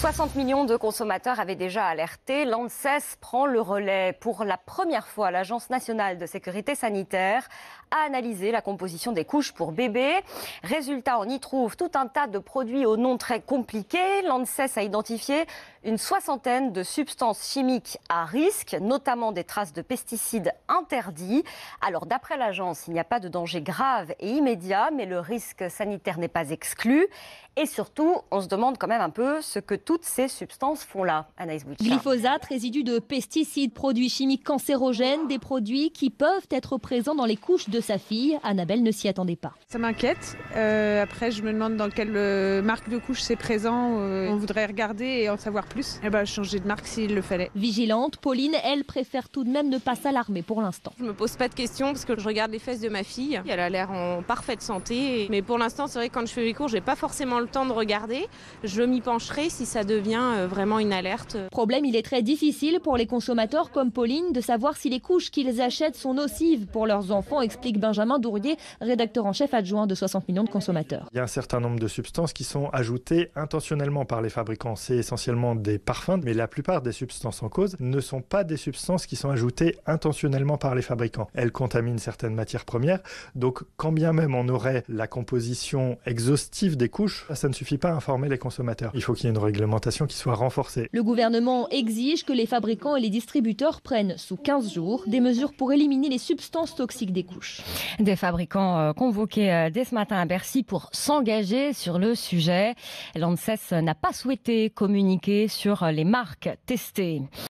60 millions de consommateurs avaient déjà alerté. L'ANSES prend le relais. Pour la première fois, l'Agence nationale de sécurité sanitaire a analysé la composition des couches pour bébés. Résultat, on y trouve tout un tas de produits aux noms très compliqués. L'ANSES a identifié une soixantaine de substances chimiques à risque, notamment des traces de pesticides interdits. Alors, d'après l'agence, il n'y a pas de danger grave et immédiat, mais le risque sanitaire n'est pas exclu. Et surtout, on se demande quand même un peu ce que toutes ces substances font là, Anaïs Boucha. Glyphosate, résidus de pesticides, produits chimiques cancérogènes, des produits qui peuvent être présents dans les couches de sa fille. Annabelle ne s'y attendait pas. Ça m'inquiète. Après, je me demande dans quelle marque de couche c'est présent. On voudrait regarder et en savoir plus. Et changer de marque s'il le fallait. Vigilante, Pauline, elle préfère tout de même ne pas s'alarmer pour l'instant. Je me pose pas de questions parce que je regarde les fesses de ma fille. Elle a l'air en parfaite santé. Mais pour l'instant, c'est vrai que quand je fais les cours, j'ai pas forcément le temps de regarder. Je m'y pencherai si ça devient vraiment une alerte. Problème, il est très difficile pour les consommateurs comme Pauline de savoir si les couches qu'ils achètent sont nocives pour leurs enfants, explique Benjamin Dourier, rédacteur en chef adjoint de 60 millions de consommateurs. Il y a un certain nombre de substances qui sont ajoutées intentionnellement par les fabricants. C'est essentiellement des parfums, mais la plupart des substances en cause ne sont pas des substances qui sont ajoutées intentionnellement par les fabricants. Elles contaminent certaines matières premières, donc quand bien même on aurait la composition exhaustive des couches, ça ne suffit pas à informer les consommateurs. Il faut qu'il y ait une réglementation qui soit renforcée. Le gouvernement exige que les fabricants et les distributeurs prennent sous 15 jours des mesures pour éliminer les substances toxiques des couches. Des fabricants convoqués dès ce matin à Bercy pour s'engager sur le sujet. L'ANSES n'a pas souhaité communiquer sur les marques testées.